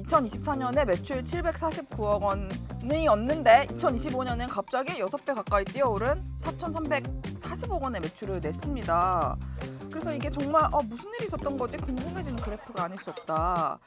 2024년에 매출 749억 원이었는데 2025년엔 갑자기 6배 가까이 뛰어오른 4,340억 원의 매출을 냈습니다. 그래서 이게 정말 무슨 일이 있었던 거지 궁금해지는 그래프가 아닐 수 없다.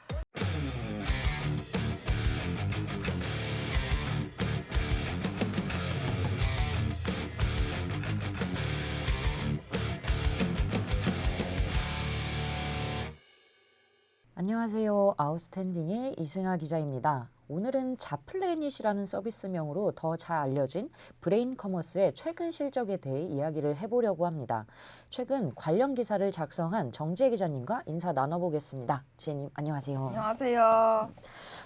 안녕하세요. 아웃스탠딩의 이승아 기자입니다. 오늘은 자플래닛이라는 서비스명으로 더 잘 알려진 브레인 커머스의 최근 실적에 대해 이야기를 해보려고 합니다. 최근 관련 기사를 작성한 정지혜 기자님과 인사 나눠보겠습니다. 지혜님 안녕하세요. 안녕하세요.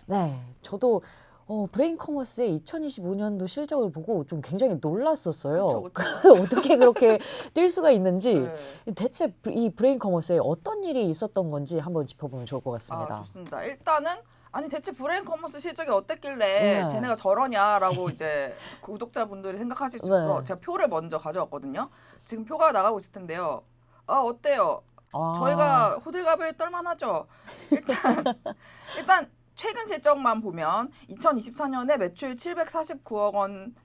네, 저도 브레인 커머스의 2025년도 실적을 보고 좀 굉장히 놀랐었어요. 그쵸. 어떻게 그렇게 뛸 수가 있는지 네. 대체 이 브레인 커머스에 어떤 일이 있었던 건지 한번 짚어보면 좋을 것 같습니다. 좋습니다. 일단은 아니 대체 브레인 커머스 실적이 어땠길래 네. 쟤네가 저러냐라고 이제 구독자분들이 생각하실 수 있어. 네. 제가 표를 먼저 가져왔거든요. 지금 표가 나가고 있을 텐데요. 어때요? 저희가 호들갑을 떨만하죠. 일단 최근 실적만 보면 2024년에 매출 749억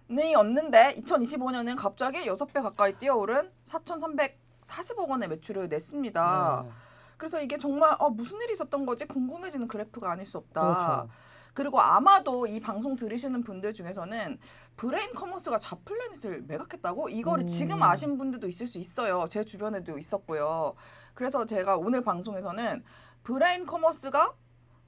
원이었는데 2025년엔 갑자기 6배 가까이 뛰어오른 4,340억 원의 매출을 냈습니다. 네. 그래서 이게 정말 무슨 일이 있었던 거지 궁금해지는 그래프가 아닐 수 없다. 그렇죠. 그리고 아마도 이 방송 들으시는 분들 중에서는 브레인 커머스가 자플래닛을 매각했다고? 이거를 지금 아신 분들도 있을 수 있어요. 제 주변에도 있었고요. 그래서 제가 오늘 방송에서는 브레인 커머스가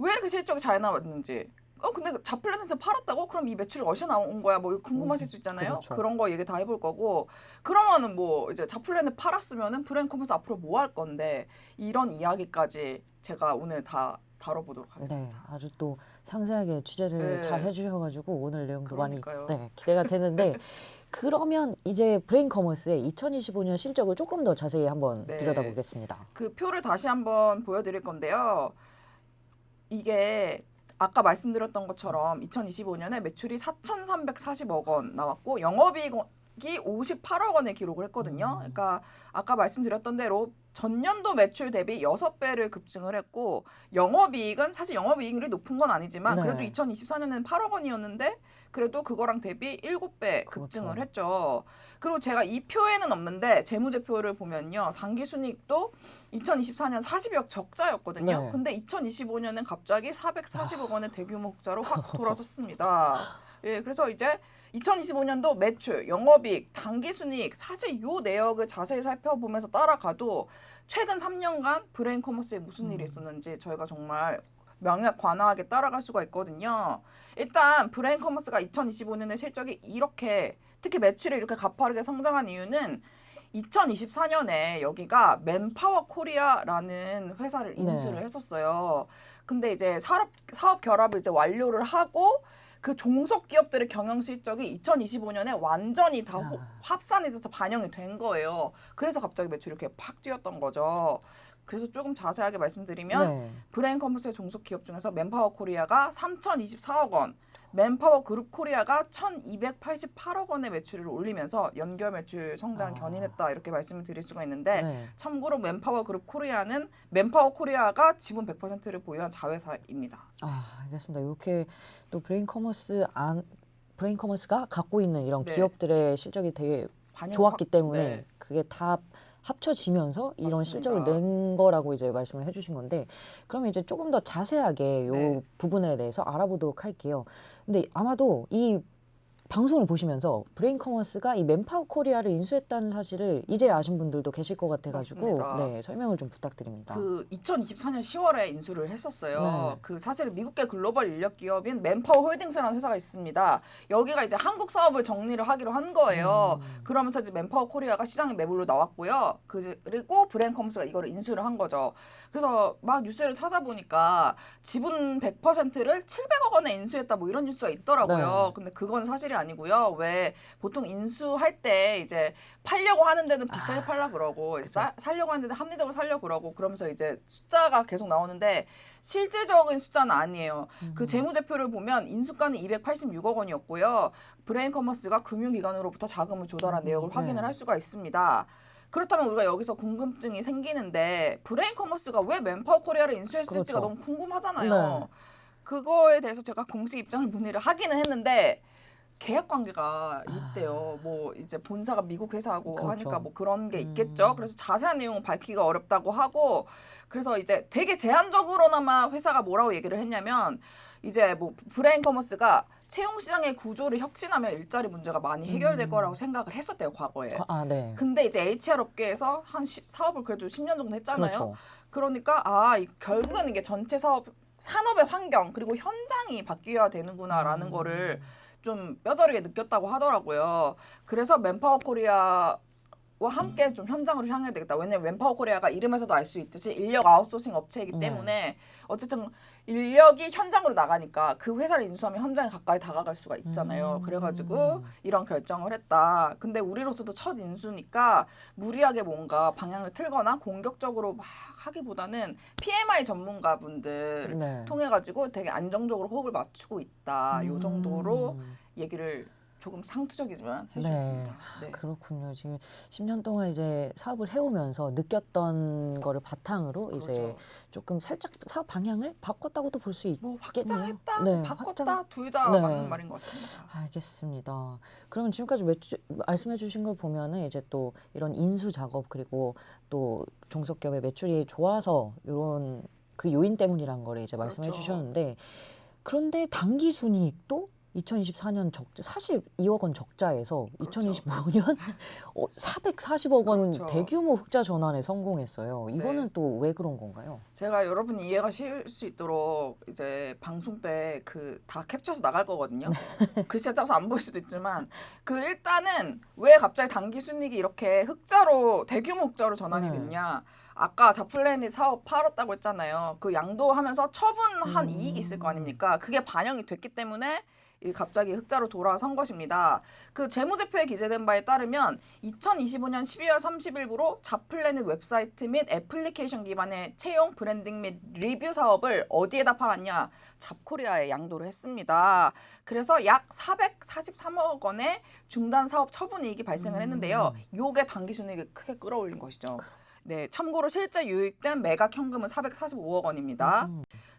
왜 이렇게 실적이 잘 나왔는지 근데 자플래닛을 팔았다고? 그럼 이 매출이 어디서 나온 거야? 뭐 이거 궁금하실 수 있잖아요. 그렇죠. 그런 거 얘기 다 해볼 거고 그러면은 뭐 이제 자플래닛 팔았으면은 브레인 커머스 앞으로 뭐 할 건데 이런 이야기까지 제가 오늘 다 다뤄보도록 하겠습니다. 네, 아주 또 상세하게 취재를 네. 잘 해주셔가지고 오늘 내용도 그러니까요. 많이 기대가 되는데 그러면 이제 브레인 커머스의 2025년 실적을 조금 더 자세히 한번 네. 들여다보겠습니다. 그 표를 다시 한번 보여드릴 건데요. 이게 아까 말씀드렸던 것처럼 2025년에 매출이 4,340억 원 나왔고 영업이익이 58억 원의 기록을 했거든요. 그러니까 아까 말씀드렸던 대로 전년도 매출 대비 6배를 급증을 했고 영업이익은 사실 영업이익률이 높은 건 아니지만 네. 그래도 2024년에는 8억 원이었는데 그래도 그거랑 대비 7배 그렇죠. 급증을 했죠. 그리고 제가 이 표에는 없는데 재무제표를 보면요. 당기순이익도 2024년 40억 적자였거든요. 네. 근데 2025년은 갑자기 440억 원의 대규모 흑자로 확 돌아섰습니다. 예, 그래서 이제 2025년도 매출, 영업이익, 당기순이익 사실 요 내역을 자세히 살펴보면서 따라가도 최근 3년간 브레인 커머스에 무슨 일이 있었는지 저희가 정말 명약관화하게 따라갈 수가 있거든요. 일단 브레인 커머스가 2025년에 실적이 이렇게 특히 매출이 이렇게 가파르게 성장한 이유는 2024년에 여기가 맨파워 코리아라는 회사를 인수를 했었어요. 근데 이제 사업 결합을 이제 완료를 하고 그 종속 기업들의 경영 실적이 2025년에 완전히 다 합산이 돼서 반영이 된 거예요. 그래서 갑자기 매출이 이렇게 팍 뛰었던 거죠. 그래서 조금 자세하게 말씀드리면 브레인 커머스의 종속 기업 중에서 맨파워 코리아가 3,024억 원, 맨파워 그룹 코리아가 1,288억 원의 매출을 올리면서 연결 매출 성장 견인했다 이렇게 말씀을 드릴 수가 있는데 참고로 맨파워 그룹 코리아는 맨파워 코리아가 지분 100%를 보유한 자회사입니다. 알겠습니다. 이렇게 또 브레인 커머스가 갖고 있는 이런 네. 기업들의 실적이 되게 좋았기 때문에 네. 그게 다 합쳐지면서 이런 맞습니다. 실적을 낸 거라고 이제 말씀을 해주신 건데 그러면 이제 조금 더 자세하게 요 네. 부분에 대해서 알아보도록 할게요. 근데 아마도 이 방송을 보시면서 브레인 커머스가 이 맨파워 코리아를 인수했다는 사실을 이제 아신 분들도 계실 것 같아가지고 맞습니다. 설명을 좀 부탁드립니다. 그 2024년 10월에 인수를 했었어요. 네. 그 사실 미국계 글로벌 인력 기업인 맨파워 홀딩스라는 회사가 있습니다. 여기가 이제 한국 사업을 정리를 하기로 한 거예요. 그러면서 이제 맨파워 코리아가 시장에 매물로 나왔고요. 그리고 브레인 커머스가 이거를 인수를 한 거죠. 그래서 막 뉴스를 찾아보니까 지분 100%를 700억 원에 인수했다 뭐 이런 뉴스가 있더라고요. 네. 근데 그건 사실이 아니고요. 왜 보통 인수할 때 이제 팔려고 하는 데는 비싸게 팔라 그러고 이제 살려고 하는 데는 합리적으로 살려 그러고 그러면서 이제 숫자가 계속 나오는데 실질적인 숫자는 아니에요. 그 재무제표를 보면 인수가는 286억 원이었고요. 브레인 커머스가 금융기관으로부터 자금을 조달한 내역을 확인을 할 수가 있습니다. 그렇다면 우리가 여기서 궁금증이 생기는데 브레인 커머스가 왜 맨파워 코리아를 인수했을지가 그렇죠. 너무 궁금하잖아요. 네. 그거에 대해서 제가 공식 입장을 문의를 하기는 했는데 계약 관계가 있대요. 뭐 이제 본사가 미국 회사고 그렇죠. 하니까 뭐 그런 게 있겠죠. 그래서 자세한 내용은 밝히기가 어렵다고 하고 그래서 이제 되게 제한적으로나마 회사가 뭐라고 얘기를 했냐면 이제 뭐 브레인 커머스가 채용 시장의 구조를 혁신하면 일자리 문제가 많이 해결될 거라고 생각을 했었대요, 과거에. 네. 근데 이제 HR 업계에서 사업을 그래도 10년 정도 했잖아요. 그렇죠. 그러니까 결국은 이게 전체 산업의 환경 그리고 현장이 바뀌어야 되는구나라는 거를 좀 뼈저리게 느꼈다고 하더라고요. 그래서 맨파워 코리아와 함께 좀 현장으로 향해야 되겠다. 왜냐면 맨파워 코리아가 이름에서도 알 수 있듯이 인력 아웃소싱 업체이기 때문에 어쨌든 인력이 현장으로 나가니까 그 회사를 인수하면 현장에 가까이 다가갈 수가 있잖아요. 그래가지고 이런 결정을 했다. 근데 우리로서도 첫 인수니까 무리하게 뭔가 방향을 틀거나 공격적으로 막 하기보다는 PMI 전문가분들 네. 통해가지고 되게 안정적으로 호흡을 맞추고 있다. 요 정도로 얘기를 조금 상투적이지만 해주셨습니다. 네. 그렇군요. 지금 10년 동안 이제 사업을 해오면서 느꼈던 거를 바탕으로 이제 그렇죠. 조금 살짝 사업 방향을 바꿨다고도 볼 수 뭐 있겠네요. 확장했다, 네, 바꿨다 둘 다 네. 맞는 말인 것 같습니다. 알겠습니다. 그러면 지금까지 말씀해 주신 걸 보면은 이제 또 이런 인수 작업 그리고 또 종속기업의 매출이 좋아서 이런 그 요인 때문이란 거를 이제 말씀해 그렇죠. 주셨는데 그런데 당기 순이익도 2024년 42억 원 적자에서 그렇죠. 2025년 440억 원 그렇죠. 대규모 흑자 전환에 성공했어요. 이거는 네. 또 왜 그런 건가요? 제가 여러분이 이해가 쉬울 수 있도록 이제 방송 때 그 다 캡처해서 나갈 거거든요. 글씨가 작아서 안 보일 수도 있지만 그 일단은 왜 갑자기 당기 순이익이 이렇게 대규모 흑자로 전환이 네. 됐냐. 아까 자플래닛 사업 팔았다고 했잖아요. 그 양도하면서 처분한 이익이 있을 거 아닙니까? 그게 반영이 됐기 때문에 갑자기 흑자로 돌아선 것입니다. 그 재무제표에 기재된 바에 따르면 2025년 12월 30일부로 자플래닛 웹사이트 및 애플리케이션 기반의 채용, 브랜딩 및 리뷰 사업을 어디에다 팔았냐? 잡코리아에 양도를 했습니다. 그래서 약 443억 원의 중단 사업 처분 이익이 발생을 했는데요. 요게 당기 순이익을 크게 끌어올린 것이죠. 네, 참고로 실제 유익된 매각 현금은 445억 원입니다.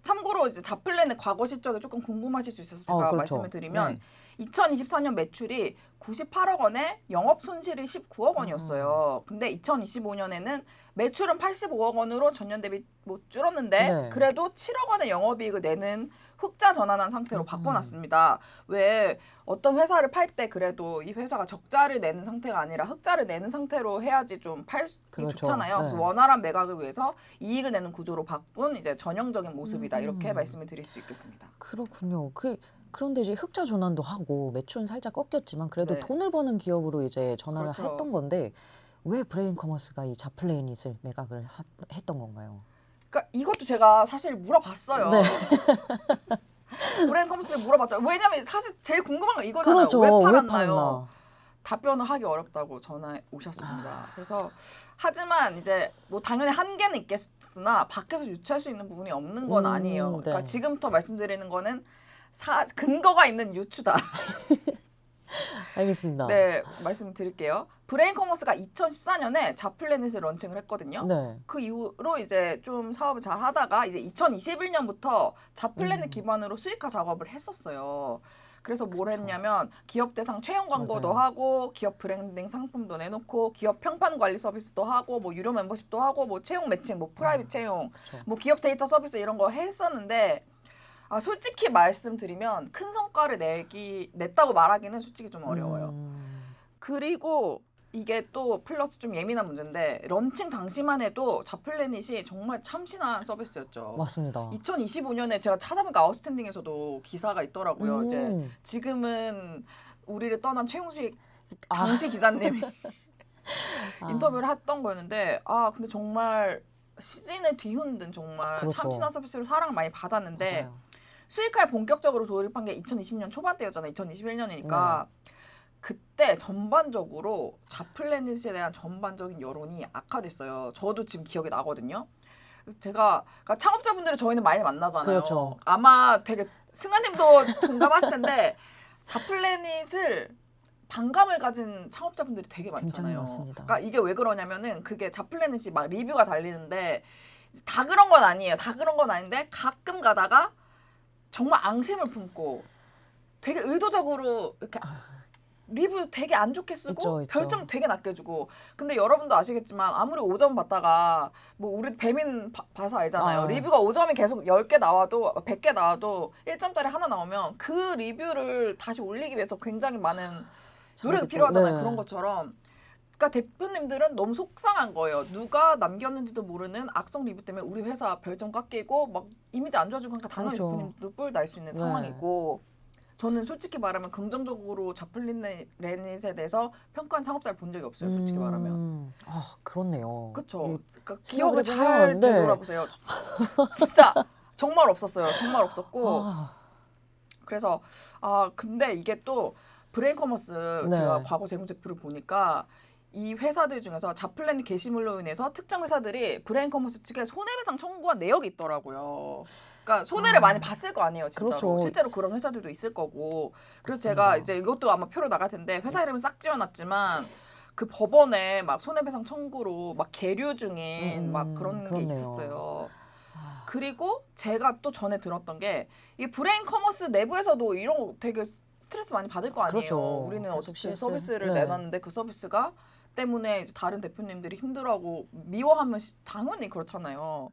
참고로 이제 자플랜의 과거 실적이 조금 궁금하실 수 있어서 제가 그렇죠. 말씀을 드리면 네. 2024년 매출이 98억 원에 영업 손실이 19억 원이었어요. 근데 2025년에는 매출은 85억 원으로 전년 대비 뭐 줄었는데 네. 그래도 7억 원의 영업이익을 내는 흑자 전환한 상태로 바꿔놨습니다. 왜 어떤 회사를 팔 때 그래도 이 회사가 적자를 내는 상태가 아니라 흑자를 내는 상태로 해야지 좀 팔기 그렇죠. 좋잖아요. 네. 그래서 원활한 매각을 위해서 이익을 내는 구조로 바꾼 이제 전형적인 모습이다. 이렇게 말씀을 드릴 수 있겠습니다. 그렇군요. 그런데 이제 흑자 전환도 하고 매출은 살짝 꺾였지만 그래도 네. 돈을 버는 기업으로 이제 전환을 그렇죠. 했던 건데 왜 브레인 커머스가 이 자플래닛을 매각을 했던 건가요? 그러니까 이것도 제가 사실 물어봤어요. 네. 브레인 컴스를 물어봤죠. 왜냐면 사실 제일 궁금한 건 이거잖아요. 그렇죠. 왜 왜 팔았나요? 팔았나? 답변을 하기 어렵다고 전화 오셨습니다. 그래서 하지만 이제 뭐 당연히 한계는 있겠으나 밖에서 유추할 수 있는 부분이 없는 건 아니에요. 네. 그러니까 지금부터 말씀드리는 거는 근거가 있는 유추다. 알겠습니다. 네, 말씀드릴게요. 브레인 커머스가 2014년에 자플래닛을 런칭을 했거든요. 네. 그 이후로 이제 좀 사업을 잘 하다가 이제 2021년부터 자플래닛 기반으로 수익화 작업을 했었어요. 그래서 뭘 했냐면 기업 대상 채용 광고도 맞아요. 하고 기업 브랜딩 상품도 내놓고 기업 평판 관리 서비스도 하고 뭐 유료 멤버십도 하고 뭐 채용 매칭, 뭐 프라이빗 채용, 그쵸. 뭐 기업 데이터 서비스 이런 거 했었는데 솔직히 말씀드리면 큰 성과를 냈다고 말하기는 솔직히 좀 어려워요. 그리고 이게 또 플러스 좀 예민한 문제인데 런칭 당시만 해도 자플래닛이 정말 참신한 서비스였죠. 맞습니다. 2025년에 제가 찾아보니까 아웃스탠딩에서도 기사가 있더라고요. 이제 음. 지금은 우리를 떠난 최용식 아. 당시 기자님이 아. 인터뷰를 했던 거였는데 근데 정말 시즌을 뒤흔든 정말 그렇죠. 참신한 서비스로 사랑을 많이 받았는데 맞아요. 수익화에 본격적으로 돌입한 게 2020년 초반대였잖아요. 2021년이니까 그때 전반적으로 자플래닛에 대한 전반적인 여론이 악화됐어요. 저도 지금 기억이 나거든요. 제가 그러니까 창업자분들을 저희는 많이 만나잖아요. 그렇죠. 아마 되게 승아님도 동감하실 텐데 자플래닛을 반감을 가진 창업자분들이 되게 굉장히 많잖아요. 많습니다. 그러니까 이게 왜 그러냐면은 그게 자플래닛이 막 리뷰가 달리는데 다 그런 건 아니에요. 다 그런 건 아닌데 가끔 가다가 정말 앙심을 품고 되게 의도적으로 이렇게 리뷰 되게 안 좋게 쓰고 있죠. 별점 되게 낮게 주고. 근데 여러분도 아시겠지만 아무리 5점 받다가 뭐 우리 배민 봐서 알잖아요. 리뷰가 5점이 계속 10개 나와도 100개 나와도 1점짜리 하나 나오면 그 리뷰를 다시 올리기 위해서 굉장히 많은 노력이 필요하잖아요. 네. 그런 것처럼. 그러니까 대표님들은 너무 속상한 거예요. 누가 남겼는지도 모르는 악성 리뷰 때문에 우리 회사 별점 깎이고 막 이미지 안 좋아지고 하니까 당연히 그렇죠. 대표님도 뿔 날 수 있는 네. 상황이고. 저는 솔직히 말하면 긍정적으로 자플린넷에 대해서 평가한 창업자를 본 적이 없어요. 솔직히 말하면. 아, 그렇네요. 그렇죠. 그러니까 생각을 기억을 잘 해보면, 네. 되돌아보세요. 진짜 정말 없었어요. 정말 없었고. 아, 그래서 근데 이게 또 브레인 커머스 네. 제가 과거 재무제표를 보니까 이 회사들 중에서 자플랜드 게시물로 인해서 특정 회사들이 브레인 커머스 측에 손해배상 청구한 내역이 있더라고요. 그러니까 손해를 많이 봤을 거 아니에요, 진짜로. 그렇죠. 실제로 그런 회사들도 있을 거고. 그래서 맞습니다. 제가 이제 이것도 아마 표로 나갈 텐데 회사 이름은 싹 지어놨지만 그 법원에 막 손해배상 청구로 막 계류 중인 막 그런 게 그렇네요. 있었어요. 아, 그리고 제가 또 전에 들었던 게 이 브레인 커머스 내부에서도 이런 거 되게 스트레스 많이 받을 거 아니에요. 그렇죠. 우리는 계속 어쨌든 실수. 서비스를 네. 내놨는데 그 서비스가 때문에 이제 다른 대표님들이 힘들어하고 미워하면 당연히 그렇잖아요.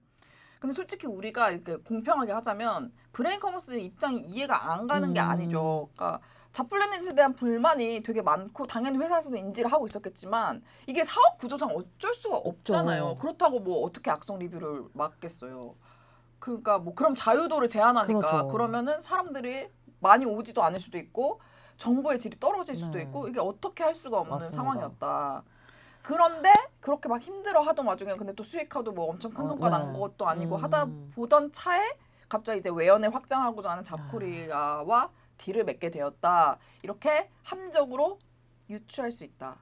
근데 솔직히 우리가 이렇게 공평하게 하자면 브레인 커머스의 입장이 이해가 안 가는 게 아니죠. 그러니까 자플래닛에 대한 불만이 되게 많고 당연히 회사에서도 인지를 하고 있었겠지만 이게 사업 구조상 어쩔 수가 없잖아요. 그렇다고 뭐 어떻게 악성 리뷰를 막겠어요. 그러니까 뭐 그럼 자유도를 제한하니까 그렇죠. 그러면은 사람들이 많이 오지도 않을 수도 있고 정보의 질이 떨어질 수도 네. 있고 이게 어떻게 할 수가 없는 맞습니다. 상황이었다. 그런데 그렇게 막 힘들어 하던 와중에 근데 또 수익화도 뭐 엄청 큰 성과 난 네. 것도 아니고 하다 보던 차에 갑자기 이제 외연을 확장하고자 하는 잡코리아와 딜을 맺게 되었다. 이렇게 함정으로 유추할 수 있다.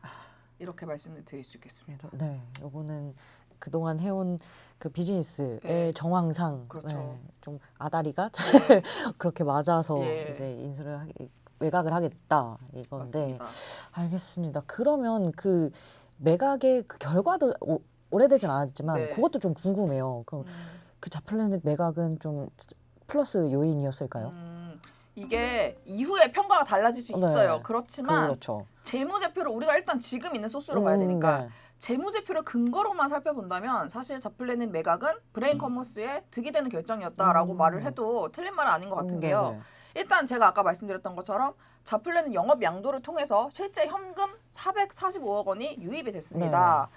이렇게 말씀을 드릴 수 있겠습니다. 네, 요거는 그동안 해온 그 비즈니스의 네. 정황상 그렇죠. 네, 좀 아다리가 잘 네. 그렇게 맞아서 예. 이제 인수를 매각을 하겠다 이건데 맞습니다. 알겠습니다. 그러면 그 매각의 그 결과도 오래되진 않았지만 네. 그것도 좀 궁금해요. 그럼 그 자플래닛 매각은 좀 플러스 요인이었을까요? 이게 이후에 평가가 달라질 수 있어요. 네. 그렇지만 그렇죠. 재무제표를 우리가 일단 지금 있는 소스로 봐야 되니까 네. 재무제표를 근거로만 살펴본다면 사실 자플래닛 매각은 브레인 커머스에 득이 되는 결정이었다라고 말을 해도 틀린 말은 아닌 것 같은 게요. 네. 일단 제가 아까 말씀드렸던 것처럼 자플랜은 영업 양도를 통해서 실제 현금 445억 원이 유입이 됐습니다.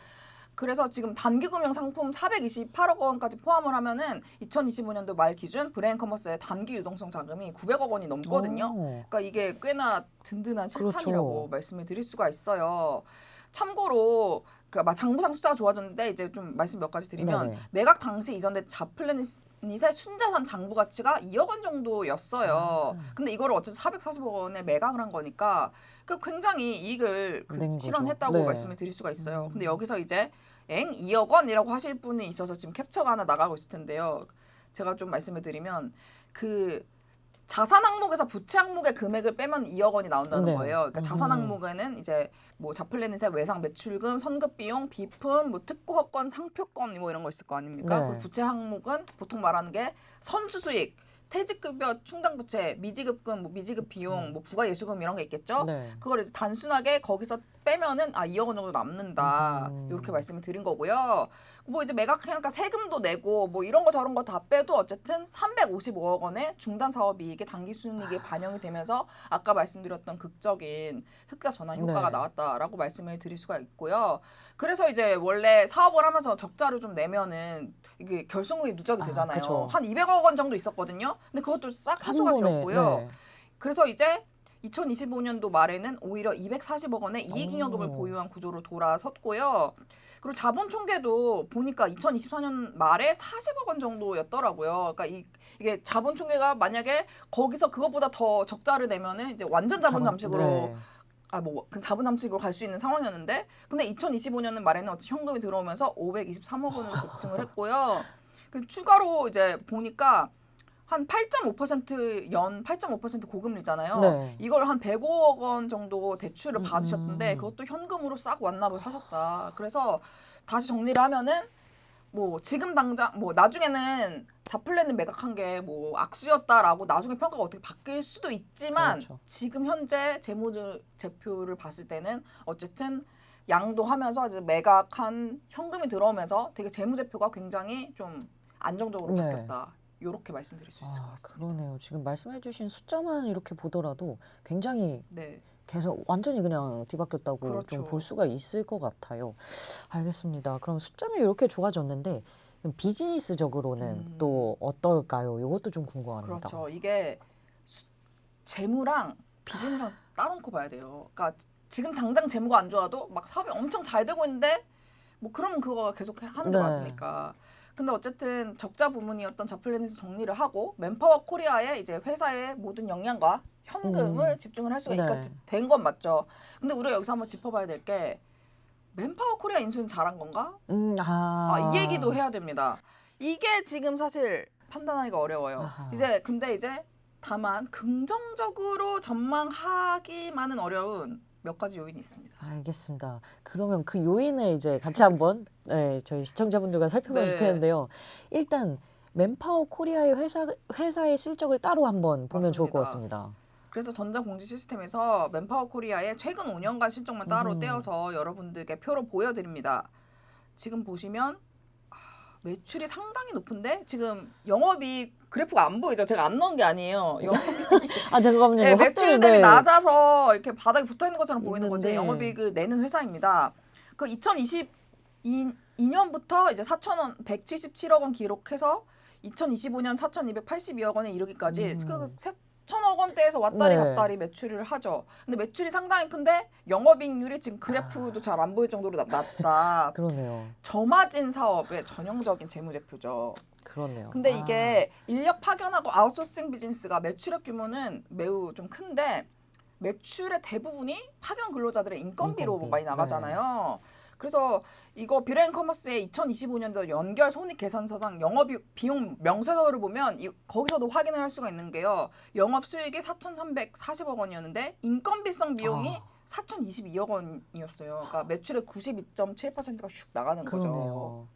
그래서 지금 단기금융 상품 428억 원까지 포함을 하면은 2025년도 말 기준 브레인 커머스의 단기 유동성 자금이 900억 원이 넘거든요. 그러니까 이게 꽤나 든든한 실탄이라고 그렇죠. 말씀을 드릴 수가 있어요. 참고로 그 장부상 숫자가 좋아졌는데 이제 좀 말씀 몇 가지 드리면 네네. 매각 당시 이전된 자플래닛의 순자산 장부 가치가 2억 원 정도였어요. 근데 이거를 어쨌든 440억 원에 매각을 한 거니까 그 굉장히 이익을 낸 거죠. 실현했다고 네. 말씀을 드릴 수가 있어요. 근데 여기서 이제 2억 원이라고 하실 분이 있어서 지금 캡처가 하나 나가고 있을 텐데요. 제가 좀 말씀을 드리면 그 자산 항목에서 부채 항목의 금액을 빼면 2억 원이 나온다는 네. 거예요. 그러니까 자산 항목에는 이제 뭐 자플래닛의 외상 매출금, 선급 비용, 비품, 뭐 특고 허권, 상표권 뭐 이런 거 있을 거 아닙니까? 네. 그리고 부채 항목은 보통 말하는 게 선수 수익, 퇴직급여 충당 부채, 미지급금, 뭐 미지급 비용, 뭐 부가 예수금 이런 게 있겠죠. 네. 그걸 이제 단순하게 거기서 빼면은 2억 원 정도 남는다. 이렇게 말씀을 드린 거고요. 뭐 이제 매각하니까 세금도 내고 뭐 이런 거 저런 거 다 빼도 어쨌든 355억 원의 중단 사업 이익의 단기 순이익이 반영이 되면서 아까 말씀드렸던 극적인 흑자 전환 효과가 네. 나왔다라고 말씀을 드릴 수가 있고요. 그래서 이제 원래 사업을 하면서 적자를 좀 내면은 이게 결손금이 누적이 되잖아요. 그쵸. 한 200억 원 정도 있었거든요. 근데 그것도 싹 해소가 되었고요. 네. 그래서 이제 2025년도 말에는 오히려 240억 원의 이익잉여금을 오. 보유한 구조로 돌아섰고요. 그리고 자본 총계도 보니까 2024년 말에 40억 원 정도였더라고요. 그러니까 이게 자본 총계가 만약에 거기서 그것보다 더 적자를 내면은 이제 완전 자본 잠식으로 네. 그 자본 잠식으로 갈 수 있는 상황이었는데 근데 2025년 말에는 어쨌든 현금이 들어오면서 523억 원으로 급증을 했고요. 그 추가로 이제 보니까 한 8.5% 8.5% 고금리잖아요. 네. 이걸 한 105억 원 정도 대출을 받으셨는데 그것도 현금으로 싹 완납을 하셨다. 그래서 다시 정리를 하면은 뭐 지금 당장 뭐 나중에는 자플랜을 매각한 게 뭐 악수였다라고 나중에 평가가 어떻게 바뀔 수도 있지만 그렇죠. 지금 현재 재무제표를 봤을 때는 어쨌든 양도하면서 이제 매각한 현금이 들어오면서 되게 재무제표가 굉장히 좀 안정적으로 네. 바뀌었다. 요렇게 말씀드릴 수 있을 것 같습니다. 그러네요. 지금 말씀해주신 숫자만 이렇게 보더라도 굉장히 네. 계속 완전히 그냥 뒤바뀌었다고 좀 그렇죠. 볼 수가 있을 것 같아요. 알겠습니다. 그럼 숫자는 이렇게 좋아졌는데 그럼 비즈니스적으로는 또 어떨까요? 이것도 좀 궁금합니다. 그렇죠. 이게 재무랑 비즈니스랑 따로 놓고 봐야 돼요. 그러니까 지금 당장 재무가 안 좋아도 막 사업이 엄청 잘 되고 있는데 뭐 그러면 그거 계속 하는 게 네. 맞으니까. 근데 어쨌든 적자 부문이었던 자플랜에서 정리를 하고 맨파워 코리아에 이제 회사의 모든 역량과 현금을 집중을 할 수가 네. 있게 된 건 맞죠. 근데 우리가 여기서 한번 짚어봐야 될 게 맨파워 코리아 인수는 잘한 건가? 이 얘기도 해야 됩니다. 이게 지금 사실 판단하기가 어려워요. 아하. 근데 이제 다만 긍정적으로 전망하기만은 어려운 몇 가지 요인이 있습니다. 알겠습니다. 그러면 그 요인을 이제 같이 한번 저희 시청자분들과 살펴보면 네. 좋겠는데요. 일단 맨파워 코리아의 회사의 실적을 따로 한번 보면 좋을 것 맞습니다. 같습니다. 그래서 전자공지 시스템에서 맨파워 코리아의 최근 5년간 실적만 따로 떼어서 여러분들께 표로 보여드립니다. 지금 보시면 매출이 상당히 높은데 지금 영업이익 그래프가 안 보이죠? 제가 안 넣은 게 아니에요. 잠깐만요. 네, 이거 매출 확대를, 대비 낮아서 이렇게 바닥에 붙어 있는 것처럼 보이는 거지 있는데. 영업이익을 내는 회사입니다. 그 2022년부터 이제 177억 원 기록해서 2025년 4,282억 원에 이르기까지 그 4천억 원대에서 왔다리 네. 갔다리 매출을 하죠. 근데 매출이 상당히 큰데 영업이익률이 지금 그래프도 잘 안 보일 정도로 낮다. 그러네요. 저마진 사업의 전형적인 재무제표죠. 그러네요. 근데 이게 인력 파견하고 아웃소싱 비즈니스가 매출액 규모는 매우 좀 큰데 매출의 대부분이 파견 근로자들의 인건비로 인건비. 많이 나가잖아요. 그래서 이거 비레인커머스의 2025년도 연결 손익계산서상 영업이익 비용 명세서를 보면 거기서도 확인을 할 수가 있는 게요. 영업 수익이 4,340억 원이었는데 인건비성 비용이 4,022억 원이었어요. 그러니까 매출의 92.7%가 슉 나가는 거죠. 그러네요.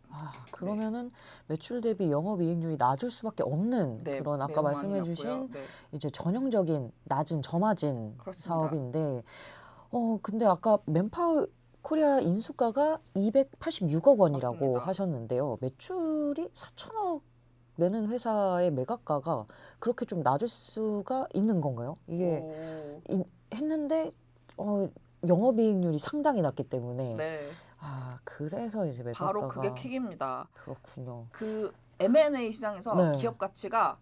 그러면은 매출 대비 영업이익률이 낮을 수밖에 없는 네, 그런 아까 매우 많이 말씀해주신 났고요. 네. 이제 전형적인 낮은 저마진 그렇습니다. 사업인데, 근데 아까 맨파워 코리아 인수가가 286억 원이라고 맞습니다. 하셨는데요. 매출이 4천억 내는 회사의 매각가가 그렇게 좀 낮을 수가 있는 건가요? 이게 했는데 영업이익률이 상당히 낮기 때문에 네. 그래서 이제 매각가가 바로 그게 킥입니다. 그렇군요. 그 M&A 시장에서 네. 기업 가치가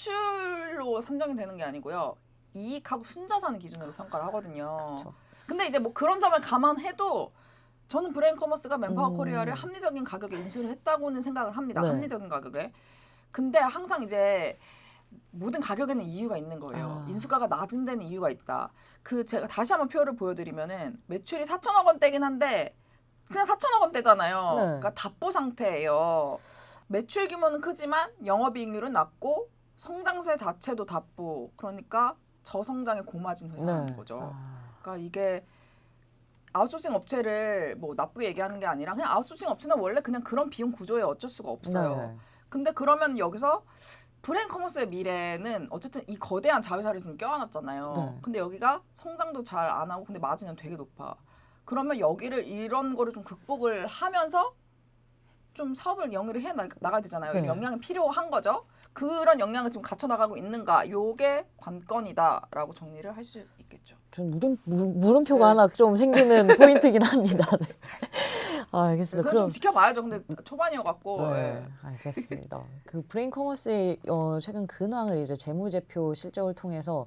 매출로 산정이 되는 게 아니고요. 이익하고 순자산 기준으로 평가를 하거든요. 그렇죠. 근데 이제 뭐 그런 점을 감안해도 저는 브레인커머스가 맨파워 음. 코리아를 합리적인 가격에 인수를 했다고는 생각을 합니다. 네. 합리적인 가격에. 근데 항상 이제 모든 가격에는 이유가 있는 거예요. 인수가가 낮은 데는 이유가 있다. 제가 다시 한번 표를 보여드리면은 매출이 4천억 원대긴 한데 그냥 4천억 원대잖아요. 네. 그러니까 답보 상태예요. 매출 규모는 크지만 영업이익률은 낮고 성장세 자체도 답보. 그러니까 저성장에 고마진 회사라는 거죠. 그러니까 이게 아웃소싱 업체를 뭐 나쁘게 얘기하는 게 아니라 그냥 아웃소싱 업체는 원래 그냥 그런 비용 구조에 어쩔 수가 없어요. 네. 근데 그러면 여기서 브레인커머스의 미래는 어쨌든 이 거대한 자회사를 좀 껴안았잖아요. 네. 근데 여기가 성장도 잘 안 하고 근데 마진은 되게 높아. 그러면 여기를 이런 거를 좀 극복을 하면서 좀 사업을 영위를 해 나가야 되잖아요. 네. 역량이 필요한 거죠. 그런 역량을 지금 갖춰 나가고 있는가? 요게 관건이다라고 정리를 할 수 있겠죠. 좀 물음표가 네. 하나 좀 생기는 포인트긴 합니다. 네. 알겠습니다. 그건 좀 지켜봐야죠. 근데 초반이어갖고. 네, 알겠습니다. 그 브레인커머스의 최근 근황을 이제 재무제표 실적을 통해서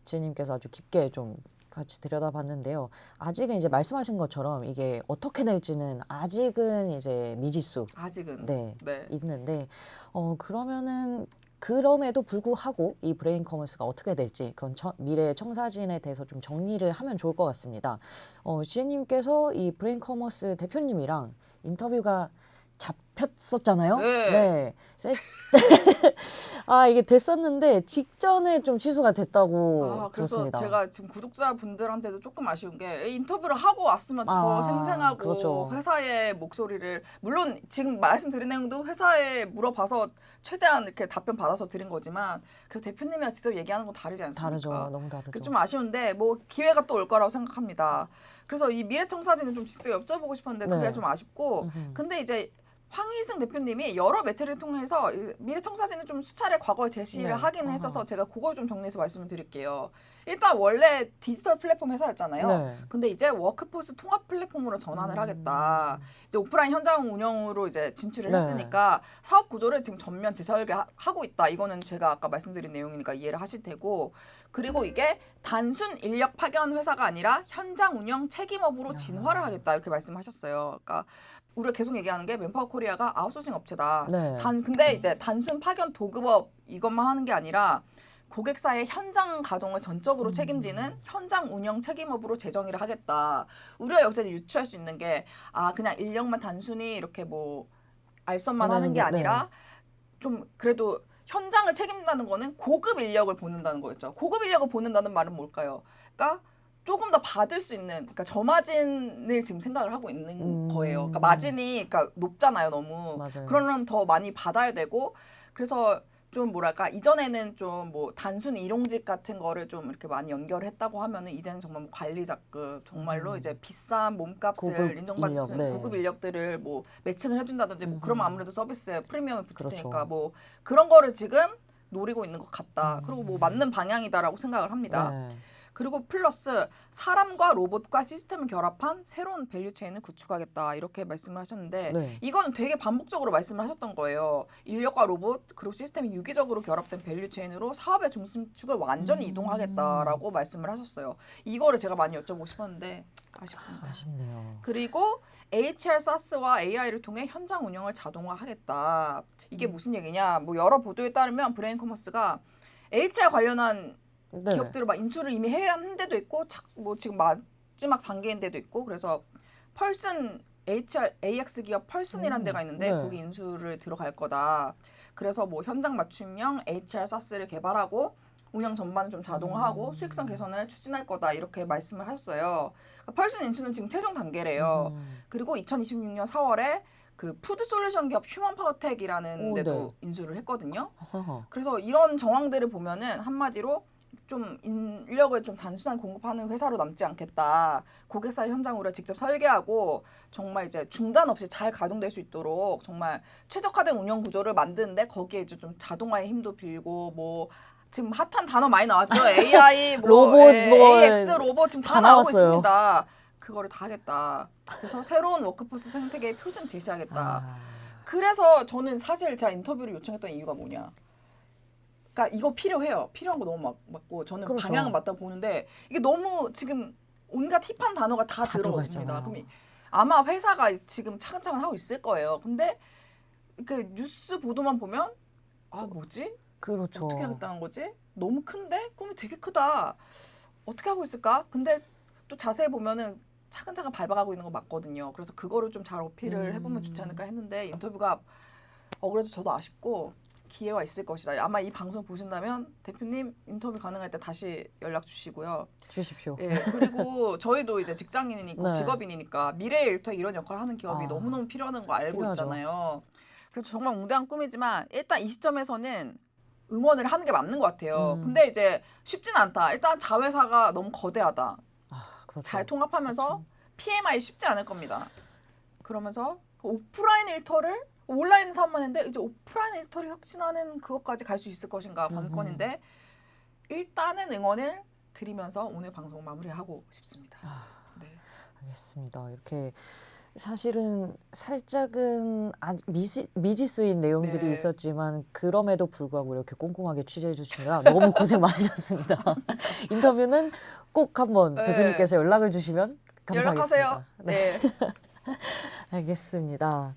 지혜님께서 아주 깊게 좀 같이 들여다봤는데요. 아직은 이제 말씀하신 것처럼 이게 어떻게 될지는 아직은 이제 미지수. 아직은. 네. 네. 있는데 그러면은 그럼에도 불구하고 이 브레인커머스가 어떻게 될지 그런 미래 청사진에 대해서 좀 정리를 하면 좋을 것 같습니다. 지혜님께서 이 브레인커머스 대표님이랑 인터뷰가 잡혔었잖아요. 네. 네. 아, 이게 됐었는데 직전에 좀 취소가 됐다고 그래서 들었습니다. 제가 지금 구독자분들한테도 조금 아쉬운 게 인터뷰를 하고 왔으면 더 생생하고 그렇죠. 회사의 목소리를 물론 지금 말씀드린 내용도 회사에 물어봐서 최대한 이렇게 답변 받아서 드린 거지만 그 대표님이랑 직접 얘기하는 건 다르지 않습니까? 다르죠. 너무 다르죠. 그게 좀 아쉬운데 뭐 기회가 또 올 거라고 생각합니다. 그래서 이 미래청사진은 좀 직접 여쭤보고 싶었는데 그게 네. 좀 아쉽고 근데 이제 황희승 대표님이 여러 매체를 통해서 이 미래청사진을 좀 수차례 과거에 제시를 네. 하긴 했어서 제가 그걸 좀 정리해서 말씀을 드릴게요. 일단 원래 디지털 플랫폼 회사였잖아요. 네. 근데 이제 워크포스 통합 플랫폼으로 전환을 하겠다. 이제 오프라인 현장 운영으로 이제 진출을 네. 했으니까 사업 구조를 지금 전면 재설계하고 있다. 이거는 제가 아까 말씀드린 내용이니까 이해를 하실 테고 그리고 이게 단순 인력 파견 회사가 아니라 현장 운영 책임업으로 진화를 하겠다. 이렇게 말씀하셨어요. 그러니까 우리가 계속 얘기하는 게 맨파워 코리아가 아웃소싱 업체다. 네. 근데 이제 단순 파견 도급업 이것만 하는 게 아니라 고객사의 현장 가동을 전적으로 책임지는 현장 운영 책임업으로 재정의를 하겠다. 우리가 여기서 유추할 수 있는 게 그냥 인력만 단순히 이렇게 뭐 알선만 하는 게 아니라 좀 그래도 현장을 책임진다는 거는 고급 인력을 보는다는 거였죠. 고급 인력을 보는다는 말은 뭘까요? 그러니까 조금 더 받을 수 있는, 그러니까 저마진을 지금 생각을 하고 있는 거예요. 그러니까 마진이 그러니까 높잖아요, 너무. 맞아요. 그러려면 더 많이 받아야 되고, 그래서 좀 뭐랄까 이전에는 좀 뭐 단순 일용직 같은 거를 좀 이렇게 많이 연결을 했다고 하면은 이제는 정말 뭐 관리자급 정말로 이제 비싼 몸값을 고급 인정받을 수 있는 인력, 네. 고급 인력들을 뭐 매칭을 해준다든지 뭐 그러면 아무래도 서비스에 프리미엄이 붙을 그렇죠. 테니까 뭐 그런 거를 지금 노리고 있는 것 같다. 그리고 뭐 맞는 방향이다라고 생각을 합니다. 네. 그리고 플러스 사람과 로봇과 시스템을 결합한 새로운 밸류체인을 구축하겠다 이렇게 말씀을 하셨는데 네. 이거는 되게 반복적으로 말씀을 하셨던 거예요. 인력과 로봇 그리고 시스템이 유기적으로 결합된 밸류체인으로 사업의 중심축을 완전히 이동하겠다라고 말씀을 하셨어요. 이거를 제가 많이 여쭤보고 싶었는데 아쉽습니다. 아쉽네요. 그리고 HR SaaS와 AI를 통해 현장 운영을 자동화하겠다. 이게 무슨 얘기냐? 뭐 여러 보도에 따르면 브레인 커머스가 HR 관련한 네. 기업들을 막 인수를 이미 해야 하는 데도 있고 뭐 지금 마지막 단계인 데도 있고 그래서 펄슨 AX 기업 펄슨이라는 데가 있는데 네. 거기 인수를 들어갈 거다. 그래서 뭐 현장 맞춤형 HR SaaS를 개발하고 운영 전반을 좀 자동화하고 수익성 개선을 추진할 거다 이렇게 말씀을 하셨어요. 그러니까 펄슨 인수는 지금 최종 단계래요. 그리고 2026년 4월에 그 푸드 솔루션 기업 휴먼 파워텍이라는 데도 인수를 했거든요. 그래서 이런 정황들을 보면은 한마디로 좀 인력을 좀 단순한 공급하는 회사로 남지 않겠다. 고객사 현장으로 직접 설계하고 정말 이제 중단 없이 잘 가동될 수 있도록 정말 최적화된 운영 구조를 만드는데 거기에 이제 좀 자동화의 힘도 빌고 뭐 지금 핫한 단어 많이 나왔죠. AI, 뭐 로봇, AX 로봇 지금 다 나오고 나왔어요. 있습니다. 그거를 다 하겠다. 그래서 새로운 워크포스 생태계의 표준 제시하겠다. 그래서 저는 사실 제가 인터뷰를 요청했던 이유가 뭐냐. 그러니까 이거 필요해요. 필요한 거 너무 맞고 저는 그렇죠. 방향은 맞다고 보는데 이게 너무 지금 온갖 힙한 단어가 다 들어가 들어있습니다. 있잖아요. 그럼 아마 회사가 지금 차근차근 하고 있을 거예요. 근데 그 뉴스 보도만 보면 뭐지? 그렇죠. 어떻게 하겠다는 거지? 너무 큰데? 꿈이 되게 크다. 어떻게 하고 있을까? 근데 또 자세히 보면은 차근차근 밟아가고 있는 거 맞거든요. 그래서 그거를 좀 잘 어필을 해보면 좋지 않을까 했는데 인터뷰가 그래서 저도 아쉽고 기회가 있을 것이다. 아마 이 방송 보신다면 대표님 인터뷰 가능할 때 다시 연락 주시고요. 주십시오. 예, 그리고 저희도 이제 직장인이니까 네. 직업인이니까 미래의 일터에 이런 역할을 하는 기업이 너무너무 필요하다는 거 알고 필요하죠. 있잖아요. 그래서 정말 웅대한 꿈이지만 일단 이 시점에서는 응원을 하는 게 맞는 것 같아요. 근데 이제 쉽진 않다. 일단 자회사가 너무 거대하다. 그렇죠. 잘 통합하면서 PMI 쉽지 않을 겁니다. 그러면서 오프라인 일터를 온라인 사업만 했는데 이제 오프라인 일터를 혁신하는 그것까지 갈 수 있을 것인가 관건인데 일단은 응원을 드리면서 오늘 방송 마무리하고 싶습니다. 네. 알겠습니다. 이렇게 사실은 살짝은 미지수인 내용들이 네. 있었지만 그럼에도 불구하고 이렇게 꼼꼼하게 취재해 주시느라 너무 고생 많으셨습니다. 인터뷰는 꼭 한번 네. 대표님께서 연락을 주시면 감사하겠습니다. 연락하세요. 네. 알겠습니다.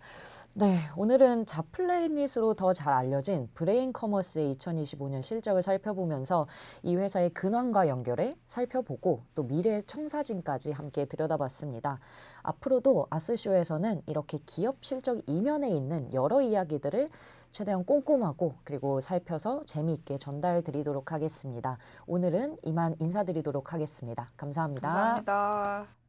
네, 오늘은 자플래닛으로 더 잘 알려진 브레인 커머스의 2025년 실적을 살펴보면서 이 회사의 근황과 연결해 살펴보고 또 미래의 청사진까지 함께 들여다봤습니다. 앞으로도 아스쇼에서는 이렇게 기업 실적 이면에 있는 여러 이야기들을 최대한 꼼꼼하고 그리고 살펴서 재미있게 전달드리도록 하겠습니다. 오늘은 이만 인사드리도록 하겠습니다. 감사합니다. 감사합니다.